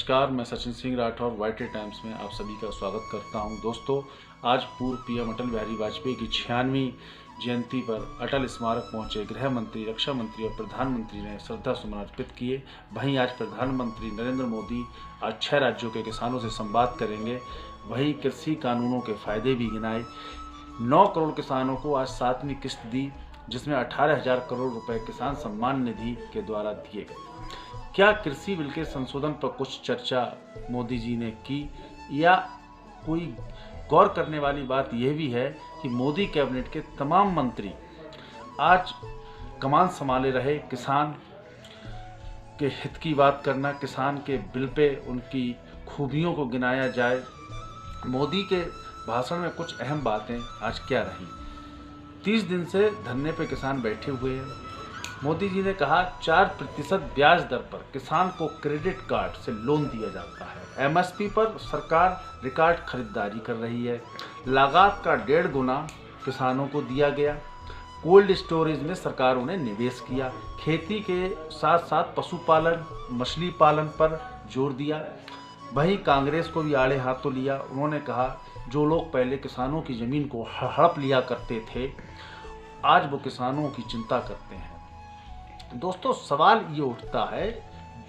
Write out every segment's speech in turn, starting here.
नमस्कार, मैं Sachin Singh Rathore YT times में आप सभी का स्वागत करता हूं। दोस्तों, आज पूर्व पीएम अटल बिहारी वाजपेयी की 96वीं जयंती पर अटल स्मारक पहुंचे गृह मंत्री, रक्षा मंत्री और प्रधानमंत्री ने श्रद्धा सुमन अर्पित किए। वहीं आज प्रधानमंत्री नरेंद्र मोदी आज 6 राज्यों के किसानों से संवाद करेंगे। वहीं कृषि कानूनों के फायदे भी गिनाए। 9 करोड़ किसानों को आज 7वीं किस्त दी, जिसमें 18,000 करोड़ रुपए किसान सम्मान निधि के द्वारा दिए गए। क्या कृषि बिल के संशोधन पर कुछ चर्चा मोदी जी ने की, या कोई गौर करने वाली बात यह भी है कि मोदी कैबिनेट के तमाम मंत्री आज कमान संभाले रहे। किसान के हित की बात करना, किसान के बिल पे उनकी खूबियों को गिनाया जाए। मोदी के भाषण में कुछ अहम बातें आज क्या रही। 30 दिन से धरने पे किसान बैठे हुए हैं। मोदी जी ने कहा 4% ब्याज दर पर किसान को क्रेडिट कार्ड से लोन दिया जाता है। एमएसपी पर सरकार रिकॉर्ड खरीदारी कर रही है। लागत का 1.5 गुना किसानों को दिया गया। कोल्ड स्टोरेज में सरकारों ने निवेश किया। खेती के साथ साथ पशुपालन, मछली पालन पर जोर दिया। वहीं कांग्रेस को भी आड़े हाथों लिया। उन्होंने कहा जो लोग पहले किसानों की ज़मीन को हड़प लिया करते थे, आज वो किसानों की चिंता करते हैं। दोस्तों, सवाल ये उठता है,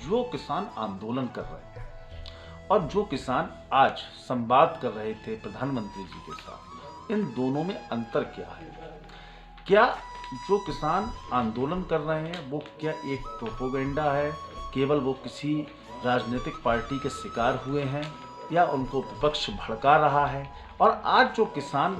जो किसान आंदोलन कर रहे हैं और जो किसान आज संवाद कर रहे थे प्रधानमंत्री जी के साथ, इन दोनों में अंतर क्या है? क्या जो किसान आंदोलन कर रहे हैं वो क्या एक प्रोपेगेंडा है, केवल वो किसी राजनीतिक पार्टी के शिकार हुए हैं, या उनको विपक्ष भड़का रहा है? और आज जो किसान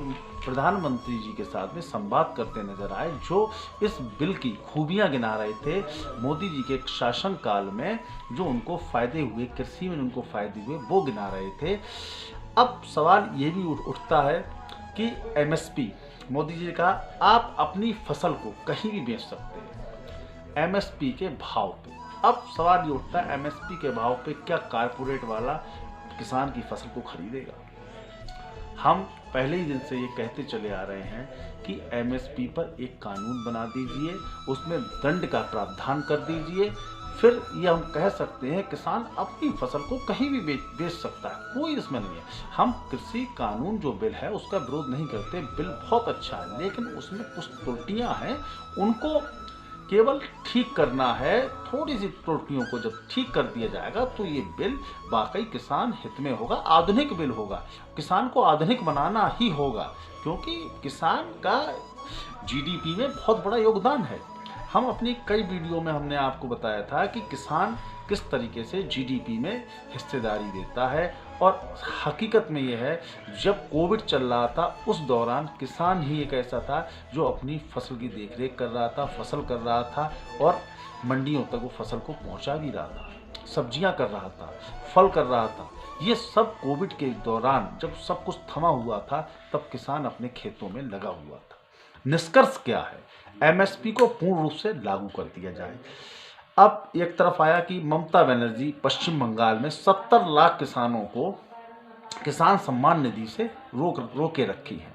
प्रधानमंत्री जी के साथ में संवाद करते नजर आए, जो इस बिल की खूबियां गिना रहे थे, मोदी जी के शासन काल में जो उनको फायदे हुए, कृषि में उनको फायदे हुए, वो गिना रहे थे। अब सवाल ये भी उठता है कि एमएसपी, मोदी जी ने कहा आप अपनी फसल को कहीं भी बेच सकते हैं एमएसपी के भाव पे। अब सवाल ये उठता है, एमएसपी के भाव पे क्या कारपोरेट वाला किसान की फसल को खरीदेगा? हम पहले ही दिन से ये कहते चले आ रहे हैं कि एमएसपी पर एक कानून बना दीजिए, उसमें दंड का प्रावधान कर दीजिए, फिर ये हम कह सकते हैं किसान अपनी फसल को कहीं भी बेच सकता है, कोई इसमें नहीं है। हम कृषि कानून जो बिल है उसका विरोध नहीं करते, बिल बहुत अच्छा है, लेकिन उसमें कुछ त्रुटियां हैं, उनको केवल ठीक करना है। थोड़ी सी त्रुटियों को जब ठीक कर दिया जाएगा तो ये बिल वाकई किसान हित में होगा, आधुनिक बिल होगा। किसान को आधुनिक बनाना ही होगा, क्योंकि किसान का जीडीपी में बहुत बड़ा योगदान है। हम अपनी कई वीडियो में हमने आपको बताया था कि किसान किस तरीके से जीडीपी में हिस्सेदारी देता है, और हकीकत में यह है, जब कोविड चल रहा था उस दौरान किसान ही एक ऐसा था जो अपनी फसल की देखरेख कर रहा था, फसल कर रहा था और मंडियों तक वो फसल को पहुंचा भी रहा था, सब्जियां कर रहा था, फल कर रहा था। ये सब कोविड के दौरान जब सब कुछ थमा हुआ था, तब किसान अपने खेतों में लगा हुआ था। निष्कर्ष क्या है? एमएसपी को पूर्ण रूप से लागू कर दिया जाए। अब एक तरफ आया कि ममता बनर्जी पश्चिम बंगाल में 70 लाख किसानों को किसान सम्मान निधि से रोके रखी है।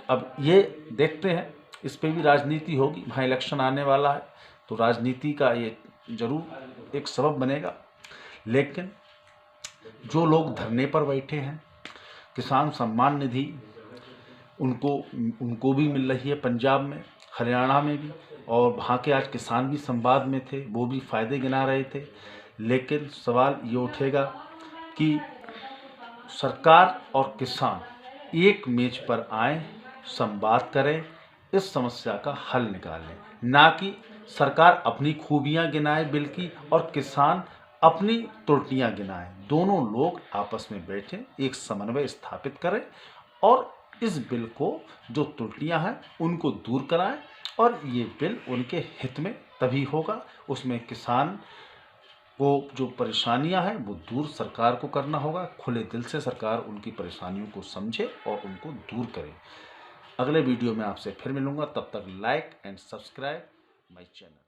अब ये देखते हैं, इस पे भी राजनीति होगी, वहाँ इलेक्शन आने वाला है, तो राजनीति का ये जरूर एक सबब बनेगा। लेकिन जो लोग धरने पर बैठे हैं, किसान सम्मान निधि उनको भी मिल रही है, पंजाब में, हरियाणा में भी, और वहाँ के आज किसान भी संवाद में थे, वो भी फायदे गिना रहे थे। लेकिन सवाल ये उठेगा कि सरकार और किसान एक मेज पर आएं, संवाद करें, इस समस्या का हल निकालें, ना कि सरकार अपनी खूबियां गिनाए बिल की और किसान अपनी त्रुटियां गिनाएं। दोनों लोग आपस में बैठें, एक समन्वय स्थापित करें और इस बिल को जो त्रुटियां हैं उनको दूर कराएं, और ये बिल उनके हित में तभी होगा। उसमें किसान को जो परेशानियां हैं वो दूर सरकार को करना होगा। खुले दिल से सरकार उनकी परेशानियों को समझे और उनको दूर करे। अगले वीडियो में आपसे फिर मिलूंगा, तब तक like and subscribe my channel.